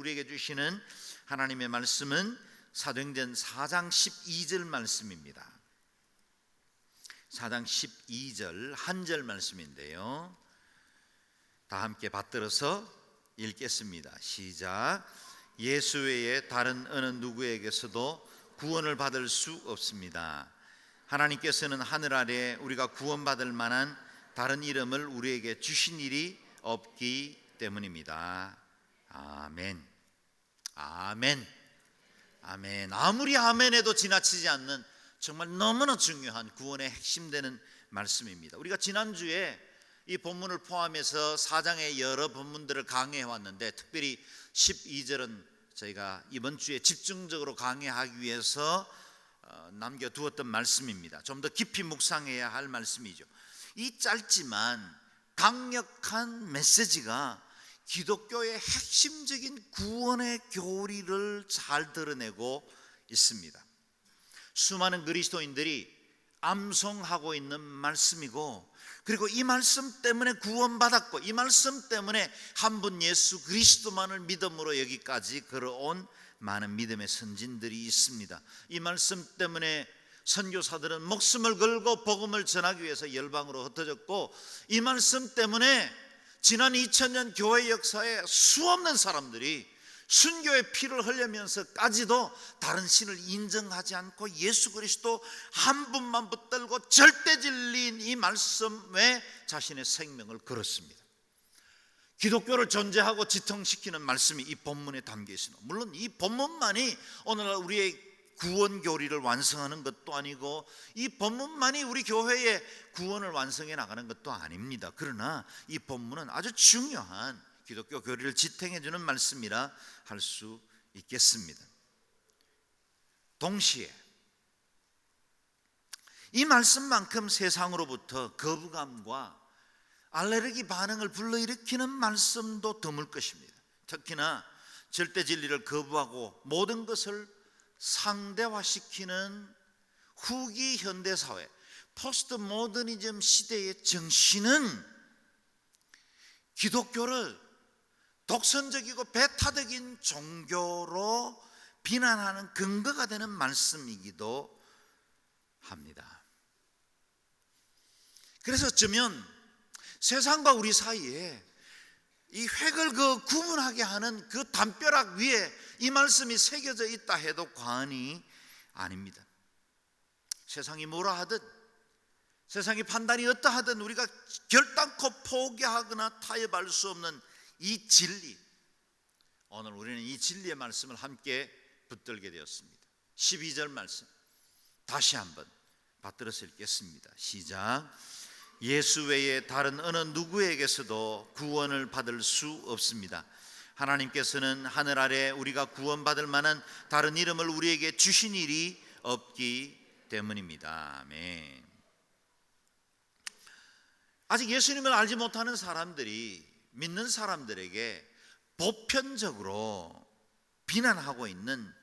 우리에게 주시는 하나님의 말씀은 사도행전 4장 12절 말씀입니다. 4장 12절 한 절 말씀인데요, 다 함께 받들어서 읽겠습니다. 시작. 예수 외에 다른 어느 누구에게서도 구원을 받을 수 없습니다. 하나님께서는 하늘 아래 우리가 구원받을 만한 다른 이름을 우리에게 주신 일이 없기 때문입니다. 아멘. 아멘. 아멘. 아무리 아멘해도 지나치지 않는 정말 너무나 중요한 구원의 핵심 되는 말씀입니다. 우리가 지난주에 이 본문을 포함해서 4장의 여러 본문들을 강해해 왔는데, 특별히 12절은 저희가 이번 주에 집중적으로 강해하기 위해서 남겨두었던 말씀입니다. 좀 더 깊이 묵상해야 할 말씀이죠. 이 짧지만 강력한 메시지가 기독교의 핵심적인 구원의 교리를 잘 드러내고 있습니다. 수많은 그리스도인들이 암송하고 있는 말씀이고, 그리고 이 말씀 때문에 구원받았고, 이 말씀 때문에 한 분 예수 그리스도만을 믿음으로 여기까지 걸어온 많은 믿음의 선진들이 있습니다. 이 말씀 때문에 선교사들은 목숨을 걸고 복음을 전하기 위해서 열방으로 흩어졌고, 이 말씀 때문에 지난 2000년 교회 역사에 수없는 사람들이 순교의 피를 흘리면서까지도 다른 신을 인정하지 않고 예수 그리스도 한 분만 붙들고 절대 진리인 이 말씀에 자신의 생명을 걸었습니다. 기독교를 존재하고 지탱시키는 말씀이 이 본문에 담겨 있습니다. 물론 이 본문만이 오늘날 우리의 구원 교리를 완성하는 것도 아니고, 이 본문만이 우리 교회의 구원을 완성해 나가는 것도 아닙니다. 그러나 이 본문은 아주 중요한 기독교 교리를 지탱해 주는 말씀이라 할 수 있겠습니다. 동시에 이 말씀만큼 세상으로부터 거부감과 알레르기 반응을 불러일으키는 말씀도 드물 것입니다. 특히나 절대 진리를 거부하고 모든 것을 상대화시키는 후기 현대사회, 포스트 모더니즘 시대의 정신은 기독교를 독선적이고 배타적인 종교로 비난하는 근거가 되는 말씀이기도 합니다. 그래서 어쩌면 세상과 우리 사이에 이 획을 구분하게 하는 그 담벼락 위에 이 말씀이 새겨져 있다 해도 과언이 아닙니다. 세상이 뭐라 하든, 세상의 판단이 어떠하든 우리가 결단코 포기하거나 타협할 수 없는 이 진리, 오늘 우리는 이 진리의 말씀을 함께 붙들게 되었습니다. 12절 말씀 다시 한번 받들어서 읽겠습니다. 시작. 예수 외에 다른 어느 누구에게서도 구원을 받을 수 없습니다. 하나님께서는 하늘 아래 우리가 구원받을 만한 다른 이름을 우리에게 주신 일이 없기 때문입니다. 아멘. 아직 예수님을 알지 못하는 사람들이 믿는 사람들에게 보편적으로 비난하고 있는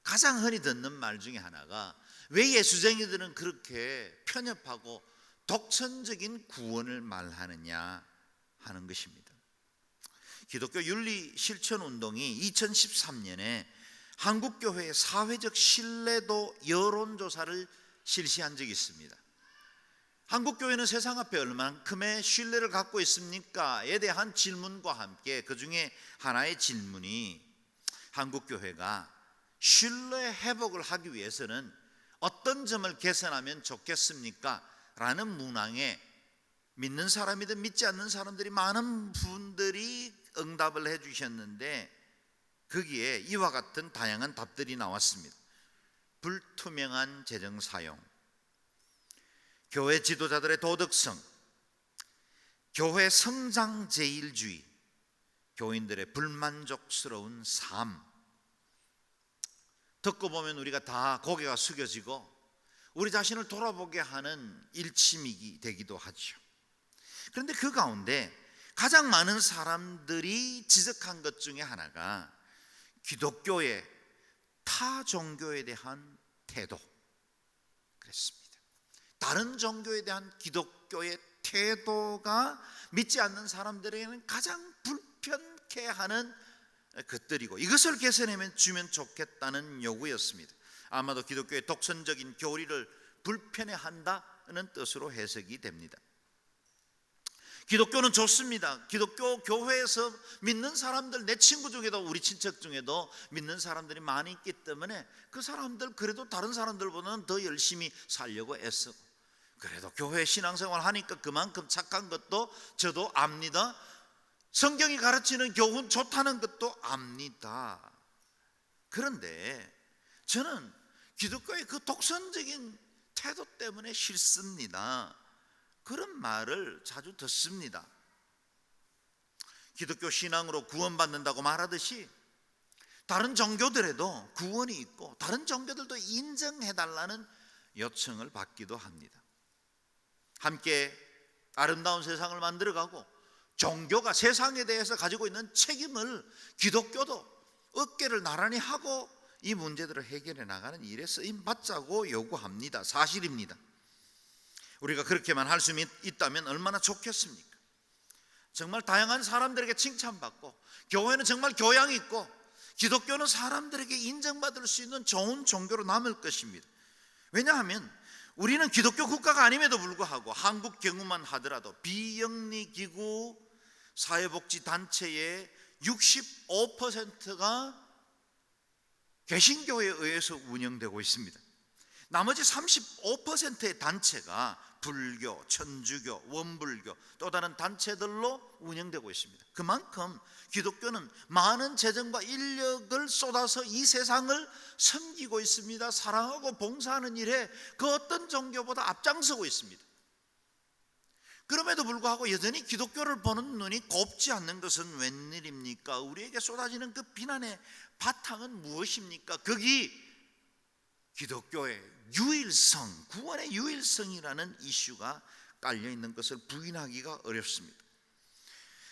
가장 흔히 듣는 말 중에 하나가, 왜 예수쟁이들은 그렇게 편협하고 독선적인 구원을 말하느냐 하는 것입니다. 기독교 윤리 실천 운동이 2013년에 한국교회의 사회적 신뢰도 여론조사를 실시한 적이 있습니다. 한국교회는 세상 앞에 얼만큼의 신뢰를 갖고 있습니까에 대한 질문과 함께 그 중에 하나의 질문이, 한국교회가 신뢰 회복을 하기 위해서는 어떤 점을 개선하면 좋겠습니까? 라는 문항에 믿는 사람이든 믿지 않는 사람들이 많은 분들이 응답을 해 주셨는데, 거기에 이와 같은 다양한 답들이 나왔습니다. 불투명한 재정 사용, 교회 지도자들의 도덕성, 교회 성장 제일주의, 교인들의 불만족스러운 삶. 듣고 보면 우리가 다 고개가 숙여지고 우리 자신을 돌아보게 하는 일침이 되기도 하죠. 그런데 그 가운데 가장 많은 사람들이 지적한 것 중에 하나가 기독교의 타 종교에 대한 태도 그랬습니다. 다른 종교에 대한 기독교의 태도가 믿지 않는 사람들에게는 가장 불편케 하는 것들이고 이것을 개선해 주면 좋겠다는 요구였습니다. 아마도 기독교의 독선적인 교리를 불편해한다는 뜻으로 해석이 됩니다. 기독교는 좋습니다. 기독교 교회에서 믿는 사람들, 내 친구 중에도 우리 친척 중에도 믿는 사람들이 많이 있기 때문에 그 사람들 그래도 다른 사람들보다는 더 열심히 살려고 애쓰고, 그래도 교회 신앙생활 하니까 그만큼 착한 것도 저도 압니다. 성경이 가르치는 교훈 좋다는 것도 압니다. 그런데 저는 기독교의 그 독선적인 태도 때문에 싫습니다. 그런 말을 자주 듣습니다. 기독교 신앙으로 구원받는다고 말하듯이 다른 종교들에도 구원이 있고 다른 종교들도 인정해달라는 요청을 받기도 합니다. 함께 아름다운 세상을 만들어가고 종교가 세상에 대해서 가지고 있는 책임을 기독교도 어깨를 나란히 하고 이 문제들을 해결해 나가는 일에 쓰임받자고 요구합니다. 사실입니다. 우리가 그렇게만 할 수 있다면 얼마나 좋겠습니까? 정말 다양한 사람들에게 칭찬받고 교회는 정말 교양 있고 기독교는 사람들에게 인정받을 수 있는 좋은 종교로 남을 것입니다. 왜냐하면 우리는 기독교 국가가 아님에도 불구하고 한국 경우만 하더라도 비영리기구 사회복지단체의 65%가 개신교에 의해서 운영되고 있습니다. 나머지 35%의 단체가 불교, 천주교, 원불교 또 다른 단체들로 운영되고 있습니다. 그만큼 기독교는 많은 재정과 인력을 쏟아서 이 세상을 섬기고 있습니다. 사랑하고 봉사하는 일에 그 어떤 종교보다 앞장서고 있습니다. 그럼에도 불구하고 여전히 기독교를 보는 눈이 곱지 않는 것은 웬일입니까? 우리에게 쏟아지는 그 비난의 바탕은 무엇입니까? 거기 기독교의 유일성, 구원의 유일성이라는 이슈가 깔려있는 것을 부인하기가 어렵습니다.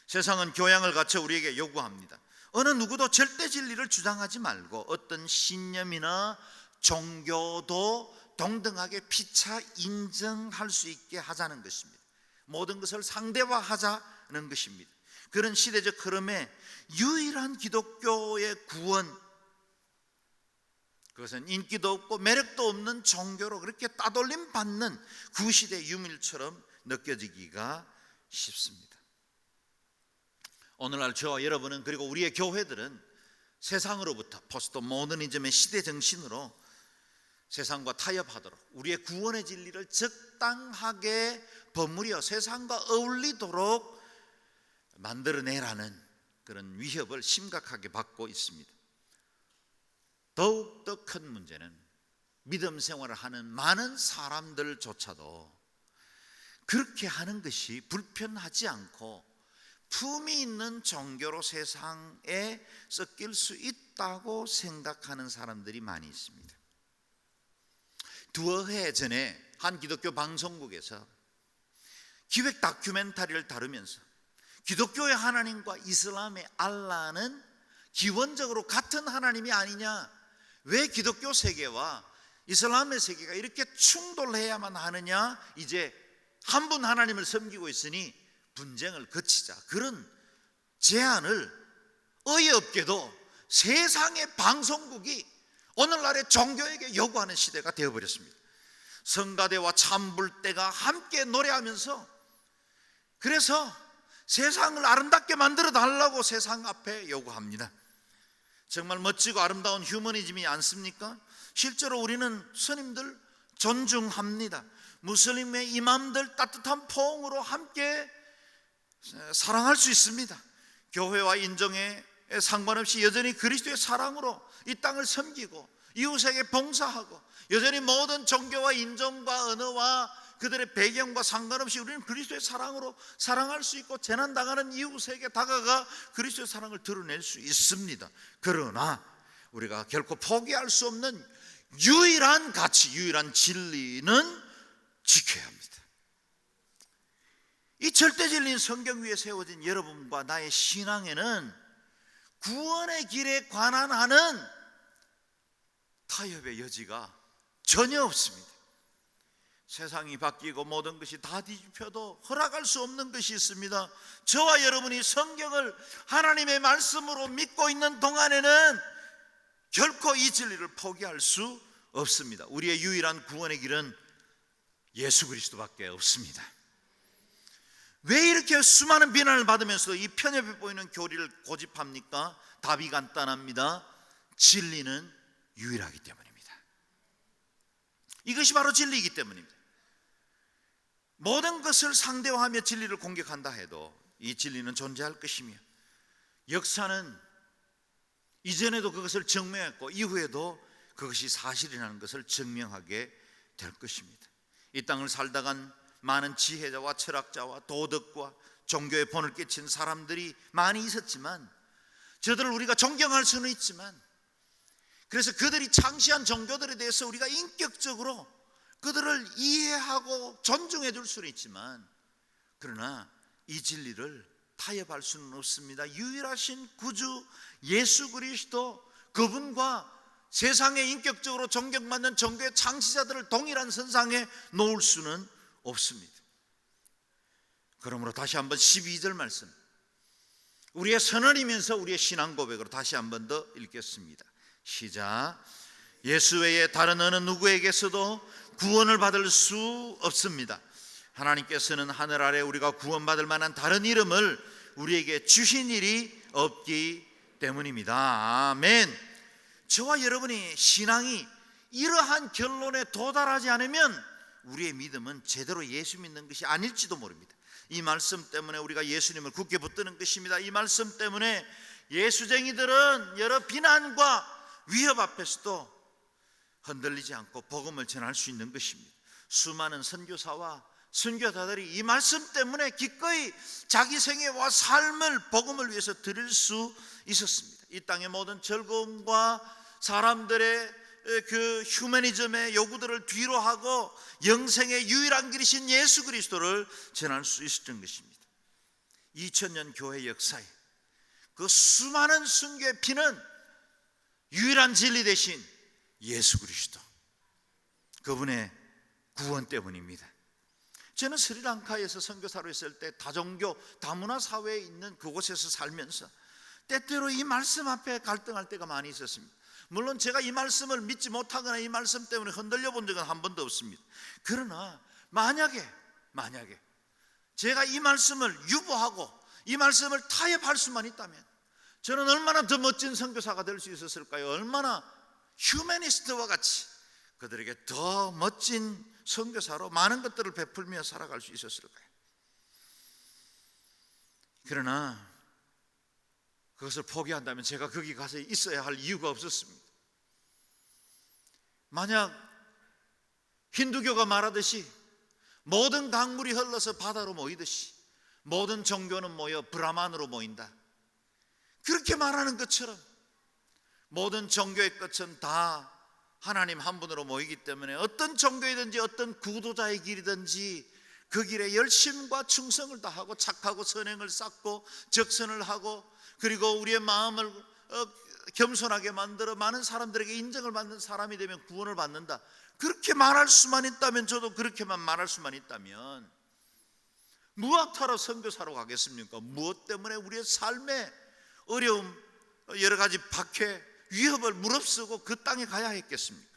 세상은 교양을 갖춰 우리에게 요구합니다. 어느 누구도 절대 진리를 주장하지 말고 어떤 신념이나 종교도 동등하게 피차 인정할 수 있게 하자는 것입니다. 모든 것을 상대화하자는 것입니다. 그런 시대적 흐름에 유일한 기독교의 구원, 그것은 인기도 없고 매력도 없는 종교로 그렇게 따돌림 받는 구시대 유물처럼 느껴지기가 쉽습니다. 오늘날 저와 여러분은 그리고 우리의 교회들은 세상으로부터 포스트 모더니즘의 시대 정신으로 세상과 타협하도록 우리의 구원의 진리를 적당하게 버무려 세상과 어울리도록 만들어내라는 그런 위협을 심각하게 받고 있습니다. 더욱더 큰 문제는 믿음 생활을 하는 많은 사람들조차도 그렇게 하는 것이 불편하지 않고 품이 있는 종교로 세상에 섞일 수 있다고 생각하는 사람들이 많이 있습니다. 두어 해 전에 한 기독교 방송국에서 기획 다큐멘터리를 다루면서 기독교의 하나님과 이슬람의 알라는 기원적으로 같은 하나님이 아니냐, 왜 기독교 세계와 이슬람의 세계가 이렇게 충돌해야만 하느냐, 이제 한 분 하나님을 섬기고 있으니 분쟁을 거치자, 그런 제안을 어이없게도 세상의 방송국이 오늘날의 종교에게 요구하는 시대가 되어버렸습니다. 성가대와 참불대가 함께 노래하면서 그래서 세상을 아름답게 만들어 달라고 세상 앞에 요구합니다. 정말 멋지고 아름다운 휴머니즘이 않습니까? 실제로 우리는 스님들 존중합니다. 무슬림의 이맘들 따뜻한 포옹으로 함께 사랑할 수 있습니다. 교회와 인종에 상관없이 여전히 그리스도의 사랑으로 이 땅을 섬기고 이웃에게 봉사하고 여전히 모든 종교와 인종과 언어와 그들의 배경과 상관없이 우리는 그리스도의 사랑으로 사랑할 수 있고 재난당하는 이웃에게 다가가 그리스도의 사랑을 드러낼 수 있습니다. 그러나 우리가 결코 포기할 수 없는 유일한 가치, 유일한 진리는 지켜야 합니다. 이 절대 진리인 성경 위에 세워진 여러분과 나의 신앙에는 구원의 길에 관한 하는 타협의 여지가 전혀 없습니다. 세상이 바뀌고 모든 것이 다 뒤집혀도 허락할 수 없는 것이 있습니다. 저와 여러분이 성경을 하나님의 말씀으로 믿고 있는 동안에는 결코 이 진리를 포기할 수 없습니다. 우리의 유일한 구원의 길은 예수 그리스도밖에 없습니다. 왜 이렇게 수많은 비난을 받으면서 이 편협해 보이는 교리를 고집합니까? 답이 간단합니다. 진리는 유일하기 때문입니다. 이것이 바로 진리이기 때문입니다. 모든 것을 상대화하며 진리를 공격한다 해도 이 진리는 존재할 것이며, 역사는 이전에도 그것을 증명했고 이후에도 그것이 사실이라는 것을 증명하게 될 것입니다. 이 땅을 살다간 많은 지혜자와 철학자와 도덕과 종교에 본을 끼친 사람들이 많이 있었지만, 저들을 우리가 존경할 수는 있지만, 그래서 그들이 창시한 종교들에 대해서 우리가 인격적으로 그들을 이해하고 존중해 줄 수는 있지만, 그러나 이 진리를 타협할 수는 없습니다. 유일하신 구주 예수 그리스도, 그분과 세상에 인격적으로 존경받는 종교의 창시자들을 동일한 선상에 놓을 수는 없습니다. 그러므로 다시 한번 12절 말씀, 우리의 선언이면서 우리의 신앙 고백으로 다시 한번 더 읽겠습니다. 시작. 예수 외에 다른 어느 누구에게서도 구원을 받을 수 없습니다. 하나님께서는 하늘 아래 우리가 구원받을 만한 다른 이름을 우리에게 주신 일이 없기 때문입니다. 아멘. 저와 여러분이 신앙이 이러한 결론에 도달하지 않으면 우리의 믿음은 제대로 예수 믿는 것이 아닐지도 모릅니다. 이 말씀 때문에 우리가 예수님을 굳게 붙드는 것입니다. 이 말씀 때문에 예수쟁이들은 여러 비난과 위협 앞에서도 흔들리지 않고 복음을 전할 수 있는 것입니다. 수많은 선교사와 선교사들이 이 말씀 때문에 기꺼이 자기 생애와 삶을 복음을 위해서 드릴 수 있었습니다. 이 땅의 모든 즐거움과 사람들의 그 휴머니즘의 요구들을 뒤로 하고 영생의 유일한 길이신 예수 그리스도를 전할 수 있었던 것입니다. 2000년 교회 역사에 그 수많은 순교의 피는 유일한 진리 대신 예수 그리스도, 그분의 구원 때문입니다. 저는 스리랑카에서 선교사로 있을 때 다종교 다문화 사회에 있는 그곳에서 살면서 때때로 이 말씀 앞에 갈등할 때가 많이 있었습니다. 물론 제가 이 말씀을 믿지 못하거나 이 말씀 때문에 흔들려 본 적은 한 번도 없습니다. 그러나 만약에 제가 이 말씀을 유보하고 이 말씀을 타협할 수만 있다면 저는 얼마나 더 멋진 선교사가 될 수 있었을까요? 얼마나 휴머니스트와 같이 그들에게 더 멋진 선교사로 많은 것들을 베풀며 살아갈 수 있었을까요? 그러나 그것을 포기한다면 제가 거기 가서 있어야 할 이유가 없었습니다. 만약 힌두교가 말하듯이 모든 강물이 흘러서 바다로 모이듯이 모든 종교는 모여 브라만으로 모인다, 그렇게 말하는 것처럼 모든 종교의 끝은 다 하나님 한 분으로 모이기 때문에 어떤 종교이든지 어떤 구도자의 길이든지 그 길에 열심과 충성을 다하고 착하고 선행을 쌓고 적선을 하고 그리고 우리의 마음을 겸손하게 만들어 많은 사람들에게 인정을 받는 사람이 되면 구원을 받는다, 그렇게 말할 수만 있다면, 저도 그렇게만 말할 수만 있다면 무학타로 선교사로 가겠습니까? 무엇 때문에 우리의 삶에 어려움, 여러 가지 박해, 위협을 무릅쓰고 그 땅에 가야 했겠습니까?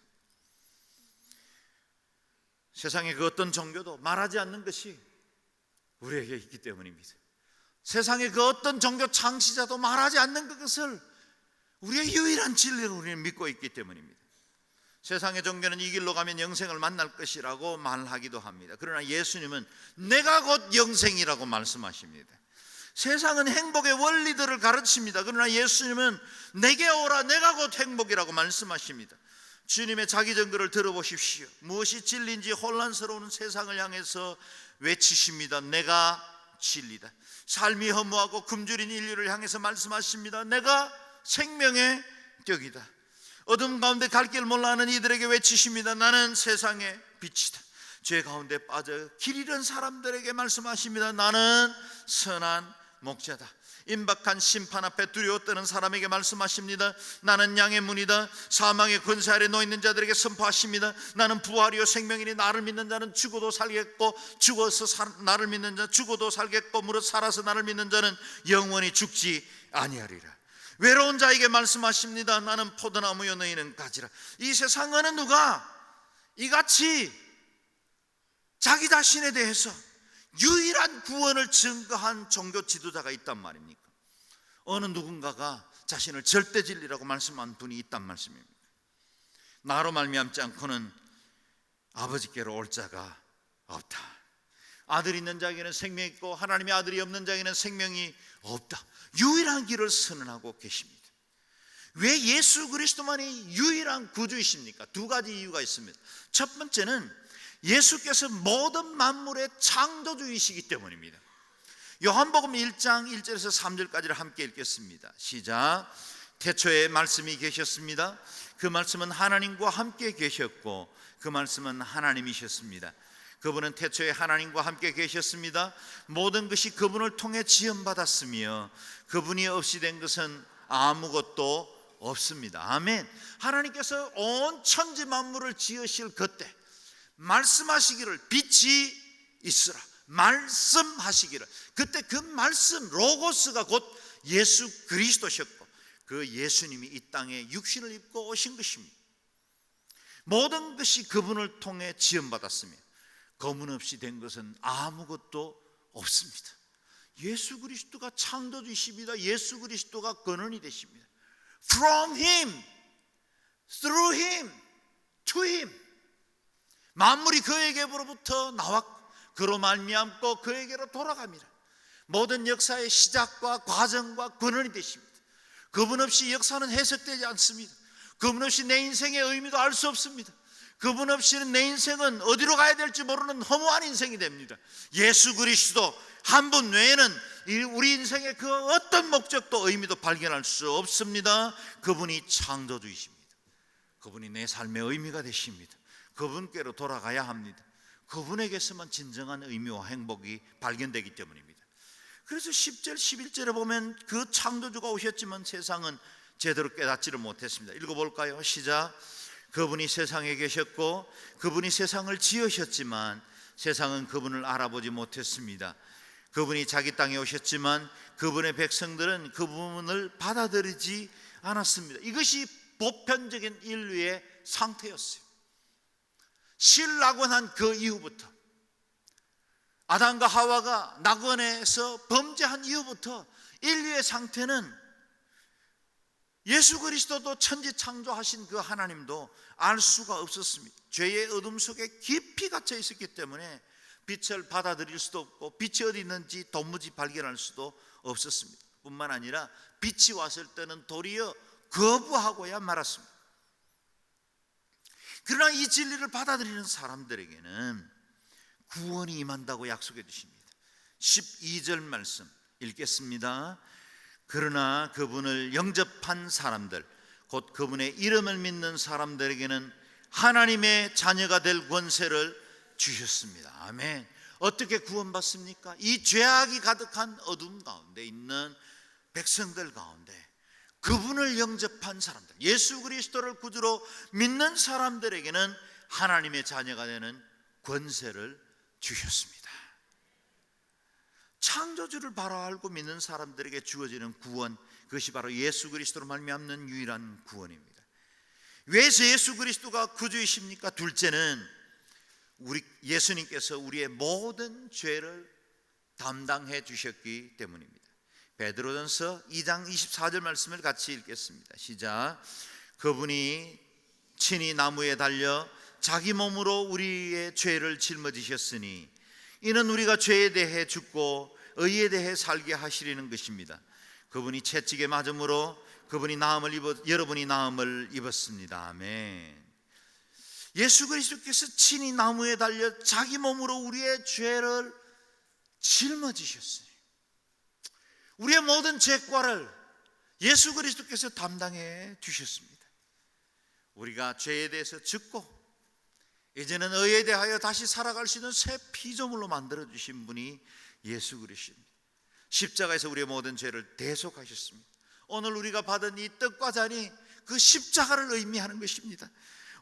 세상의 그 어떤 종교도 말하지 않는 것이 우리에게 있기 때문입니다. 세상의 그 어떤 종교 창시자도 말하지 않는 그것을 우리의 유일한 진리로 우리는 믿고 있기 때문입니다. 세상의 종교는 이 길로 가면 영생을 만날 것이라고 말하기도 합니다. 그러나 예수님은 내가 곧 영생이라고 말씀하십니다. 세상은 행복의 원리들을 가르칩니다. 그러나 예수님은 내게 오라, 내가 곧 행복이라고 말씀하십니다. 주님의 자기전거를 들어보십시오. 무엇이 진리인지 혼란스러운 세상을 향해서 외치십니다. 내가 진리다. 삶이 허무하고 굶주린 인류를 향해서 말씀하십니다. 내가 생명의 격이다. 어둠 가운데 갈 길 몰라 하는 이들에게 외치십니다. 나는 세상의 빛이다. 죄 가운데 빠져 길 잃은 사람들에게 말씀하십니다. 나는 선한 목자다. 임박한 심판 앞에 두려워 떠는 사람에게 말씀하십니다. 나는 양의 문이다. 사망의 권세 아래 놓여 있는 자들에게 선포하십니다. 나는 부활이요 생명이니 나를 믿는 자는 죽어도 살겠고 죽어서 나를 믿는 자 죽어도 살겠고 무릇 살아서 나를 믿는 자는 영원히 죽지 아니하리라. 외로운 자에게 말씀하십니다. 나는 포도나무여 너희는 가지라. 이 세상 어느 누가 이같이 자기 자신에 대해서 유일한 구원을 증거한 종교 지도자가 있단 말입니까? 어느 누군가가 자신을 절대 진리라고 말씀한 분이 있단 말씀입니다. 나로 말미암지 않고는 아버지께로 올 자가 없다. 아들이 있는 자에게는 생명이 있고 하나님의 아들이 없는 자에게는 생명이 없다. 유일한 길을 선언하고 계십니다. 왜 예수 그리스도만이 유일한 구주이십니까? 두 가지 이유가 있습니다. 첫 번째는 예수께서 모든 만물의 창조주이시기 때문입니다. 요한복음 1장 1절에서 3절까지를 함께 읽겠습니다. 시작. 태초에 말씀이 계셨습니다. 그 말씀은 하나님과 함께 계셨고 그 말씀은 하나님이셨습니다. 그분은 태초에 하나님과 함께 계셨습니다. 모든 것이 그분을 통해 지음받았으며 그분이 없이 된 것은 아무것도 없습니다. 아멘. 하나님께서 온 천지 만물을 지으실 그때 말씀하시기를 빛이 있으라 말씀하시기를, 그때 그 말씀 로고스가 곧 예수 그리스도셨고 그 예수님이 이 땅에 육신을 입고 오신 것입니다. 모든 것이 그분을 통해 지음받았으며 그분 없이 된 것은 아무것도 없습니다. 예수 그리스도가 창조주이십니다. 예수 그리스도가 근원이 되십니다. From Him, through Him, to Him. 만물이 그에게로부터 나왔고 그로 말미암고 그에게로 돌아갑니다. 모든 역사의 시작과 과정과 근원이 되십니다. 그분 없이 역사는 해석되지 않습니다. 그분 없이 내 인생의 의미도 알 수 없습니다. 그분 없이는 내 인생은 어디로 가야 될지 모르는 허무한 인생이 됩니다. 예수 그리스도 한 분 외에는 우리 인생의 그 어떤 목적도 의미도 발견할 수 없습니다. 그분이 창조주이십니다. 그분이 내 삶의 의미가 되십니다. 그분께로 돌아가야 합니다. 그분에게서만 진정한 의미와 행복이 발견되기 때문입니다. 그래서 10절 11절에 보면 그 창조주가 오셨지만 세상은 제대로 깨닫지를 못했습니다. 읽어볼까요? 시작. 그분이 세상에 계셨고 그분이 세상을 지으셨지만 세상은 그분을 알아보지 못했습니다. 그분이 자기 땅에 오셨지만 그분의 백성들은 그분을 받아들이지 않았습니다. 이것이 보편적인 인류의 상태였어요. 신락원한 그 이후부터, 아담과 하와가 낙원에서 범죄한 이후부터 인류의 상태는 예수 그리스도도 천지 창조하신 그 하나님도 알 수가 없었습니다. 죄의 어둠 속에 깊이 갇혀 있었기 때문에 빛을 받아들일 수도 없고 빛이 어디 있는지 도무지 발견할 수도 없었습니다. 뿐만 아니라 빛이 왔을 때는 도리어 거부하고야 말았습니다. 그러나 이 진리를 받아들이는 사람들에게는 구원이 임한다고 약속해 주십니다. 12절 말씀 읽겠습니다. 그러나 그분을 영접한 사람들, 곧 그분의 이름을 믿는 사람들에게는 하나님의 자녀가 될 권세를 주셨습니다. 아멘. 어떻게 구원받습니까? 이 죄악이 가득한 어둠 가운데 있는 백성들 가운데 그분을 영접한 사람들, 예수 그리스도를 구주로 믿는 사람들에게는 하나님의 자녀가 되는 권세를 주셨습니다. 창조주를 바로 알고 믿는 사람들에게 주어지는 구원, 그것이 바로 예수 그리스도로 말미암는 유일한 구원입니다. 왜 예수 그리스도가 구주이십니까? 둘째는 우리 예수님께서 우리의 모든 죄를 담당해 주셨기 때문입니다. 베드로전서 2장 24절 말씀을 같이 읽겠습니다. 시작. 그분이 친히 나무에 달려 자기 몸으로 우리의 죄를 짊어지셨으니 이는 우리가 죄에 대해 죽고 의에 대해 살게 하시려는 것입니다. 그분이 채찍에 맞음으로 여러분이 나음을 입었습니다. 아멘. 예수 그리스도께서 친히 나무에 달려 자기 몸으로 우리의 죄를 짊어지셨어요. 우리의 모든 죄과를 예수 그리스도께서 담당해 주셨습니다. 우리가 죄에 대해서 죽고 이제는 의에 대하여 다시 살아갈 수 있는 새 피조물로 만들어 주신 분이 예수 그리스도입니다. 십자가에서 우리의 모든 죄를 대속하셨습니다. 오늘 우리가 받은 이 떡과 잔이 그 십자가를 의미하는 것입니다.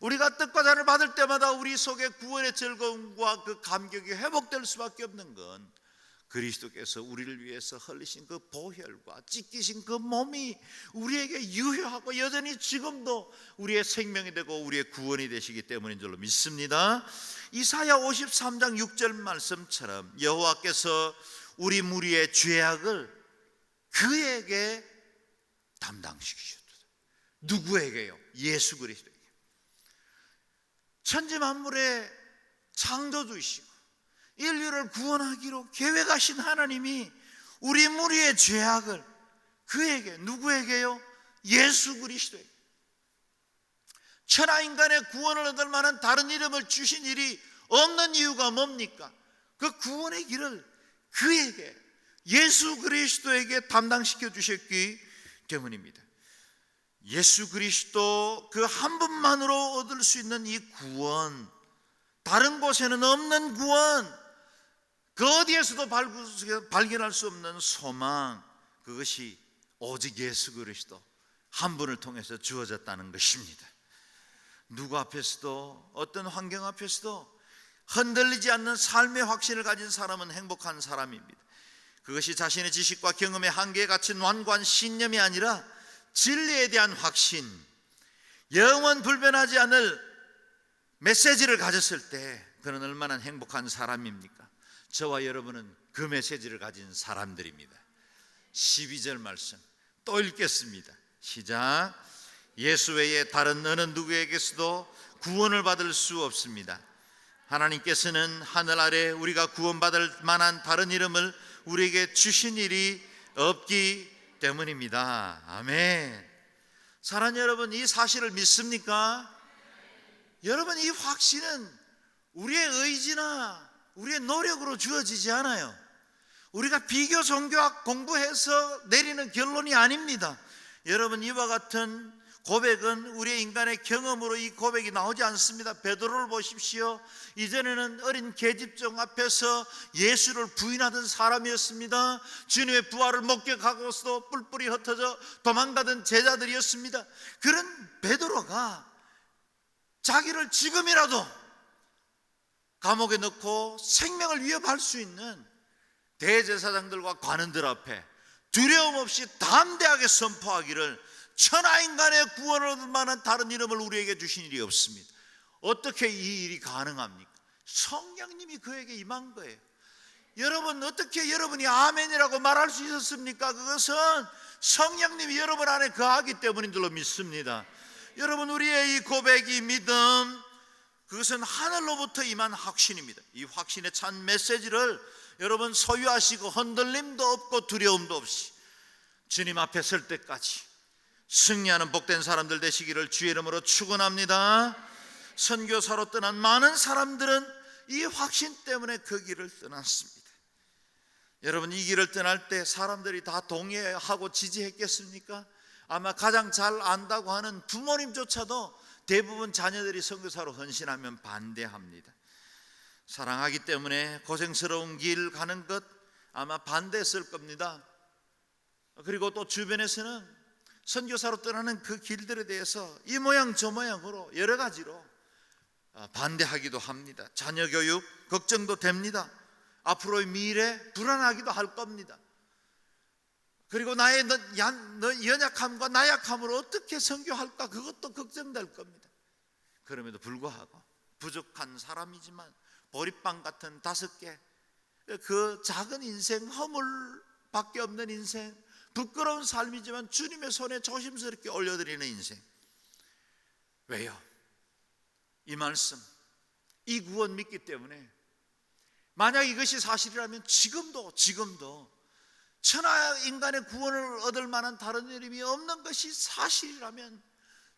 우리가 떡과 잔을 받을 때마다 우리 속에 구원의 즐거움과 그 감격이 회복될 수밖에 없는 건 그리스도께서 우리를 위해서 흘리신 그 보혈과 찢기신 그 몸이 우리에게 유효하고 여전히 지금도 우리의 생명이 되고 우리의 구원이 되시기 때문인 줄로 믿습니다. 이사야 53장 6절 말씀처럼 여호와께서 우리 무리의 죄악을 그에게 담당시키셨다. 누구에게요? 예수 그리스도에게. 천지 만물의 창조주이시고 인류를 구원하기로 계획하신 하나님이 우리 무리의 죄악을 그에게, 누구에게요? 예수 그리스도에게. 천하 인간의 구원을 얻을 만한 다른 이름을 주신 일이 없는 이유가 뭡니까? 그 구원의 길을 그에게, 예수 그리스도에게 담당시켜 주셨기 때문입니다. 예수 그리스도 그 한 분만으로 얻을 수 있는 이 구원, 다른 곳에는 없는 구원, 그 어디에서도 발견할 수 없는 소망, 그것이 오직 예수 그리스도 한 분을 통해서 주어졌다는 것입니다. 누구 앞에서도, 어떤 환경 앞에서도 흔들리지 않는 삶의 확신을 가진 사람은 행복한 사람입니다. 그것이 자신의 지식과 경험의 한계에 갇힌 완고한 신념이 아니라 진리에 대한 확신, 영원 불변하지 않을 메시지를 가졌을 때 그는 얼마나 행복한 사람입니까? 저와 여러분은 그 메시지를 가진 사람들입니다. 12절 말씀 또 읽겠습니다. 시작. 예수 외에 다른 어느 누구에게서도 구원을 받을 수 없습니다. 하나님께서는 하늘 아래 우리가 구원받을 만한 다른 이름을 우리에게 주신 일이 없기 때문입니다. 아멘. 사랑하는 여러분, 이 사실을 믿습니까? 여러분, 이 확신은 우리의 의지나 우리의 노력으로 주어지지 않아요. 우리가 비교 종교학 공부해서 내리는 결론이 아닙니다. 여러분, 이와 같은 고백은 우리의 인간의 경험으로 이 고백이 나오지 않습니다. 베드로를 보십시오. 이전에는 어린 계집종 앞에서 예수를 부인하던 사람이었습니다. 주님의 부활을 목격하고서도 뿔뿔이 흩어져 도망가던 제자들이었습니다. 그런 베드로가 자기를 지금이라도 감옥에 넣고 생명을 위협할 수 있는 대제사장들과 관원들 앞에 두려움 없이 담대하게 선포하기를 천하인간의 구원을 얻을 만한 다른 이름을 우리에게 주신 일이 없습니다. 어떻게 이 일이 가능합니까? 성령님이 그에게 임한 거예요. 여러분, 어떻게 여러분이 아멘이라고 말할 수 있었습니까? 그것은 성령님이 여러분 안에 거하기 때문인 줄로 믿습니다. 여러분, 우리의 이 고백이 믿음, 그것은 하늘로부터 임한 확신입니다. 이 확신에 찬 메시지를 여러분 소유하시고 흔들림도 없고 두려움도 없이 주님 앞에 설 때까지 승리하는 복된 사람들 되시기를 주의 이름으로 축원합니다. 선교사로 떠난 많은 사람들은 이 확신 때문에 그 길을 떠났습니다. 여러분, 이 길을 떠날 때 사람들이 다 동의하고 지지했겠습니까? 아마 가장 잘 안다고 하는 부모님조차도 대부분 자녀들이 선교사로 헌신하면 반대합니다. 사랑하기 때문에 고생스러운 길 가는 것 아마 반대했을 겁니다. 그리고 또 주변에서는 선교사로 떠나는 그 길들에 대해서 이 모양 저 모양으로 여러 가지로 반대하기도 합니다. 자녀 교육 걱정도 됩니다. 앞으로의 미래 불안하기도 할 겁니다. 그리고 나의 연약함과 나약함으로 어떻게 선교할까, 그것도 걱정될 겁니다. 그럼에도 불구하고 부족한 사람이지만 보리빵 같은 5개, 그 작은 인생, 허물밖에 없는 인생, 부끄러운 삶이지만 주님의 손에 조심스럽게 올려드리는 인생. 왜요? 이 말씀, 이 구원 믿기 때문에 만약 이것이 사실이라면 지금도 천하 인간의 구원을 얻을 만한 다른 이름이 없는 것이 사실이라면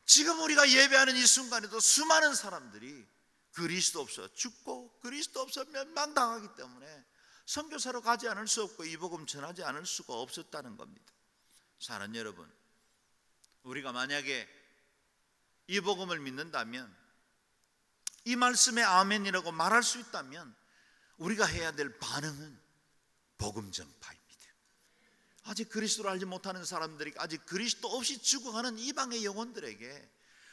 지금 우리가 예배하는 이 순간에도 수많은 사람들이 그리스도 없어 죽고 그리스도 없어 멸망당하기 때문에 선교사로 가지 않을 수 없고 이 복음 전하지 않을 수가 없었다는 겁니다. 사랑하는 여러분, 우리가 만약에 이 복음을 믿는다면, 이 말씀에 아멘이라고 말할 수 있다면 우리가 해야 될 반응은 복음 전파입니다. 아직 그리스도를 알지 못하는 사람들에게, 아직 그리스도 없이 죽어가는 이방의 영혼들에게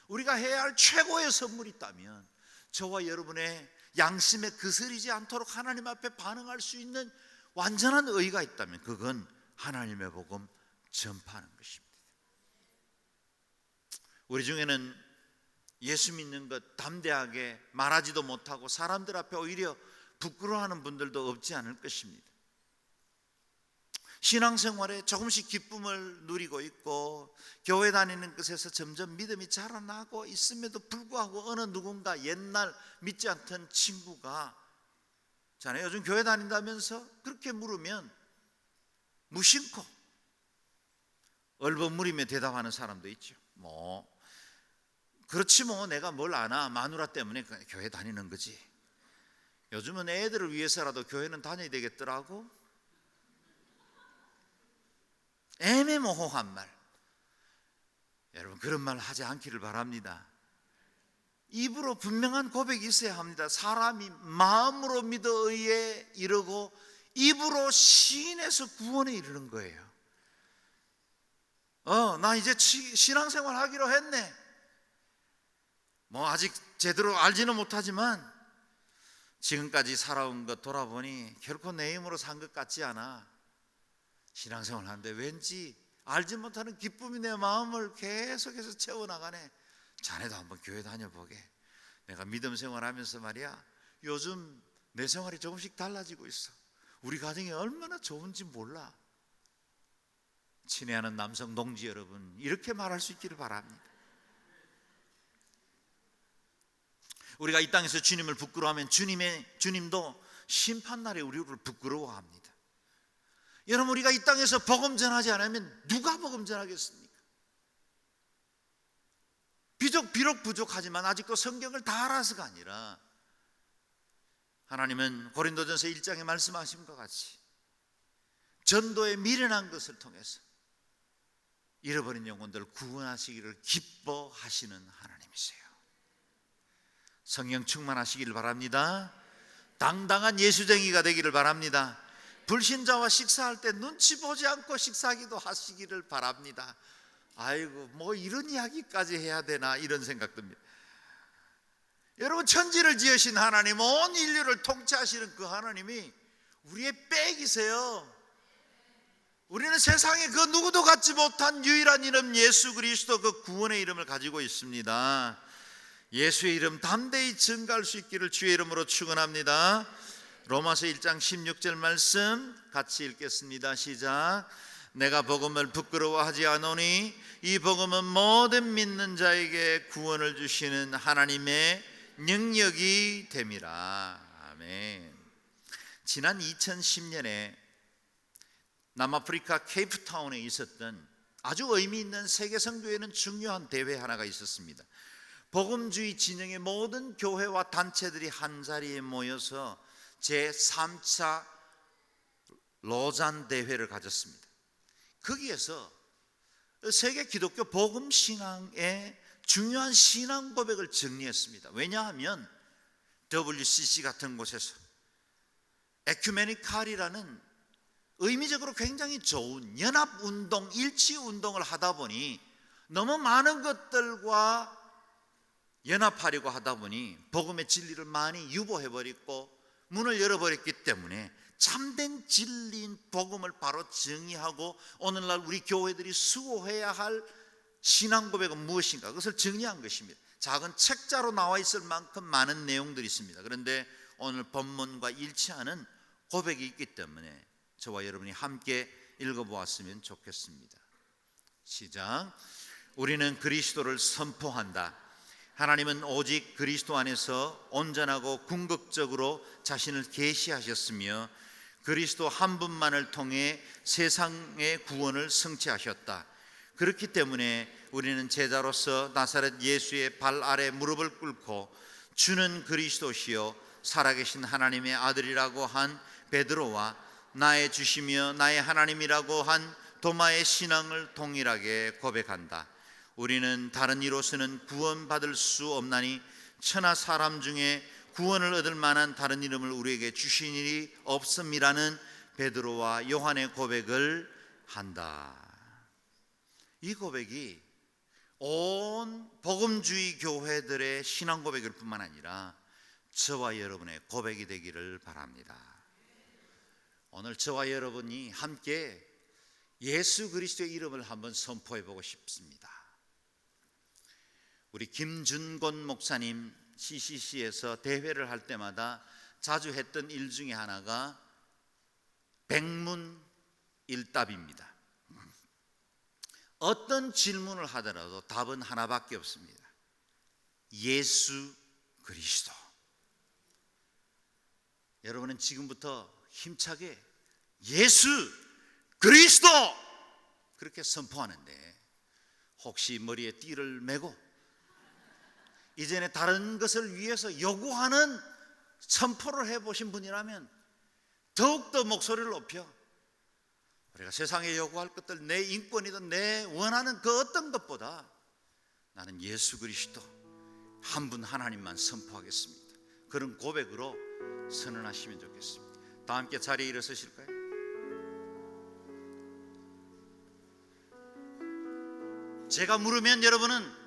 우리가 해야 할 최고의 선물이 있다면, 저와 여러분의 양심에 거스리지 않도록 하나님 앞에 반응할 수 있는 완전한 의가 있다면, 그건 하나님의 복음 전파하는 것입니다. 우리 중에는 예수 믿는 것 담대하게 말하지도 못하고 사람들 앞에 오히려 부끄러워하는 분들도 없지 않을 것입니다. 신앙생활에 조금씩 기쁨을 누리고 있고 교회 다니는 것에서 점점 믿음이 자라나고 있음에도 불구하고 어느 누군가 옛날 믿지 않던 친구가 자네 요즘 교회 다닌다면서? 그렇게 물으면 무심코 얼버무리며 대답하는 사람도 있죠. 그렇지 내가 뭘 아나, 마누라 때문에 교회 다니는 거지. 요즘은 애들을 위해서라도 교회는 다녀야 되겠더라고. 애매모호한 말, 여러분 그런 말 하지 않기를 바랍니다. 입으로 분명한 고백이 있어야 합니다. 사람이 마음으로 믿어 의에 이르고 입으로 시인해서 구원에 이르는 거예요. 나 이제 신앙생활 하기로 했네. 아직 제대로 알지는 못하지만 지금까지 살아온 것 돌아보니 결코 내 힘으로 산 것 같지 않아. 신앙생활 하는데 왠지 알지 못하는 기쁨이 내 마음을 계속해서 채워나가네. 자네도 한번 교회 다녀보게. 내가 믿음 생활하면서 말이야, 요즘 내 생활이 조금씩 달라지고 있어. 우리 가정이 얼마나 좋은지 몰라. 친애하는 남성 동지 여러분, 이렇게 말할 수 있기를 바랍니다. 우리가 이 땅에서 주님을 부끄러워하면 주님도 심판날에 우리를 부끄러워합니다. 여러분, 우리가 이 땅에서 복음 전하지 않으면 누가 복음 전하겠습니까? 비록 부족하지만 아직도 성경을 다 알아서가 아니라, 하나님은 고린도전서 1장에 말씀하신 것 같이 전도에 미련한 것을 통해서 잃어버린 영혼들을 구원하시기를 기뻐하시는 하나님이세요. 성령 충만하시기를 바랍니다. 당당한 예수쟁이가 되기를 바랍니다. 불신자와 식사할 때 눈치 보지 않고 식사기도 하시기를 바랍니다. 아이고, 이런 이야기까지 해야 되나, 이런 생각 듭니다. 여러분, 천지를 지으신 하나님, 온 인류를 통치하시는 그 하나님이 우리의 백이세요. 우리는 세상에 그 누구도 갖지 못한 유일한 이름 예수 그리스도, 그 구원의 이름을 가지고 있습니다. 예수의 이름 담대히 증거할 수 있기를 주의 이름으로 축원합니다. 로마서 1장 16절 말씀 같이 읽겠습니다. 시작. 내가 복음을 부끄러워하지 않으니 이 복음은 모든 믿는 자에게 구원을 주시는 하나님의 능력이 됨이라. 아멘. 지난 2010년에 남아프리카 케이프타운에 있었던 아주 의미 있는 세계 선교회는 중요한 대회 하나가 있었습니다. 복음주의 진영의 모든 교회와 단체들이 한자리에 모여서 제3차 로잔 대회를 가졌습니다. 거기에서 세계 기독교 복음 신앙의 중요한 신앙 고백을 정리했습니다. 왜냐하면 WCC 같은 곳에서 에큐메니칼이라는 의미적으로 굉장히 좋은 연합운동, 일치운동을 하다 보니 너무 많은 것들과 연합하려고 하다 보니 복음의 진리를 많이 유보해버리고 문을 열어버렸기 때문에 참된 진리인 복음을 바로 정의하고 오늘날 우리 교회들이 수호해야 할 신앙 고백은 무엇인가, 그것을 정의한 것입니다. 작은 책자로 나와 있을 만큼 많은 내용들이 있습니다. 그런데 오늘 본문과 일치하는 고백이 있기 때문에 저와 여러분이 함께 읽어보았으면 좋겠습니다. 시작. 우리는 그리스도를 선포한다. 하나님은 오직 그리스도 안에서 온전하고 궁극적으로 자신을 계시하셨으며 그리스도 한 분만을 통해 세상의 구원을 성취하셨다. 그렇기 때문에 우리는 제자로서 나사렛 예수의 발 아래 무릎을 꿇고 주는 그리스도시요 살아계신 하나님의 아들이라고 한 베드로와 나의 주시며 나의 하나님이라고 한 도마의 신앙을 동일하게 고백한다. 우리는 다른 이로서는 구원받을 수 없나니 천하 사람 중에 구원을 얻을 만한 다른 이름을 우리에게 주신 일이 없음이라는 베드로와 요한의 고백을 한다. 이 고백이 온 복음주의 교회들의 신앙 고백일 뿐만 아니라 저와 여러분의 고백이 되기를 바랍니다. 오늘 저와 여러분이 함께 예수 그리스도의 이름을 한번 선포해 보고 싶습니다. 우리 김준곤 목사님 CCC에서 대회를 할 때마다 자주 했던 일 중에 하나가 백문일답입니다. 어떤 질문을 하더라도 답은 하나밖에 없습니다. 예수 그리스도. 여러분은 지금부터 힘차게 예수 그리스도 그렇게 선포하는데, 혹시 머리에 띠를 메고 이전에 다른 것을 위해서 요구하는 선포를 해보신 분이라면 더욱더 목소리를 높여 우리가 세상에 요구할 것들, 내 인권이든 내 원하는 그 어떤 것보다 나는 예수 그리스도 한 분 하나님만 선포하겠습니다. 그런 고백으로 선언하시면 좋겠습니다. 다 함께 자리에 일어서실까요? 제가 물으면 여러분은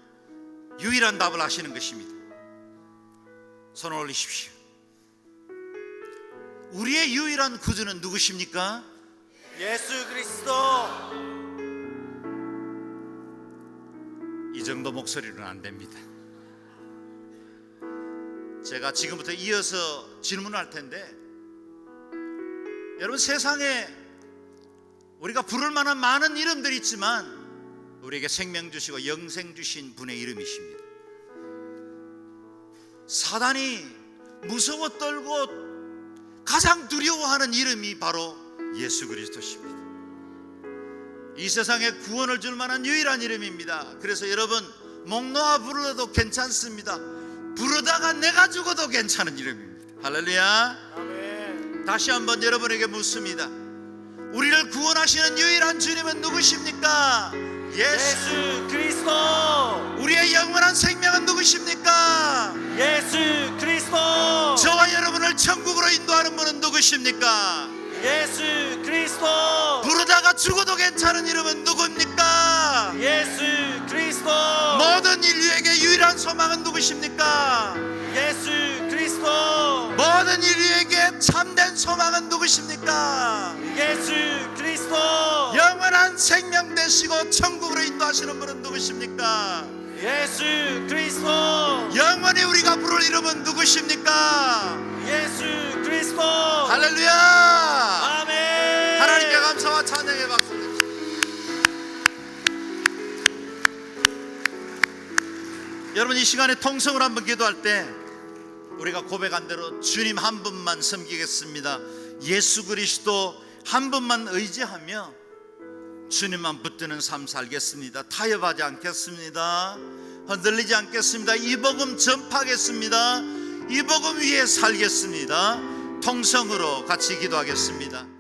유일한 답을 아시는 것입니다. 손을 올리십시오. 우리의 유일한 구주는 누구십니까? 예수 그리스도. 이 정도 목소리로는 안 됩니다. 제가 지금부터 이어서 질문할 텐데, 여러분, 세상에 우리가 부를 만한 많은 이름들이 있지만 우리에게 생명 주시고 영생 주신 분의 이름이십니다. 사단이 무서워 떨고 가장 두려워하는 이름이 바로 예수 그리스도십니다. 이 세상에 구원을 줄 만한 유일한 이름입니다. 그래서 여러분, 목 놓아 불러도 괜찮습니다. 부르다가 내가 죽어도 괜찮은 이름입니다. 할렐루야. 아멘. 다시 한번 여러분에게 묻습니다. 우리를 구원하시는 유일한 주님은 누구십니까? 예수 그리스도. 우리의 영원한 생명은 누구십니까? 예수 그리스도. 저와 여러분을 천국으로 인도하는 분은 누구십니까? 예수 그리스도. 부르다가 죽어도 괜찮은 이름은 누굽니까? 예수 그리스도. 모든 인류에게 유일한 소망은 누구십니까? 예수 그리스도. 모든 인류에게 참된 소망은 누구십니까? 예수 그리스도. 영원한 생명 되시고 천국으로 인도하시는 분은 누구십니까? 예수 그리스도. 영원히 우리가 부를 이름은 누구십니까? 예수 그리스도. 할렐루야. 아멘. 하나님께 감사와 찬양의 박수. 여러분, 이 시간에 통성을 한번 기도할 때 우리가 고백한 대로 주님 한 분만 섬기겠습니다. 예수 그리스도 한 분만 의지하며 주님만 붙드는 삶 살겠습니다. 타협하지 않겠습니다. 흔들리지 않겠습니다. 이 복음 전파하겠습니다. 이 복음 위에 살겠습니다. 통성으로 같이 기도하겠습니다.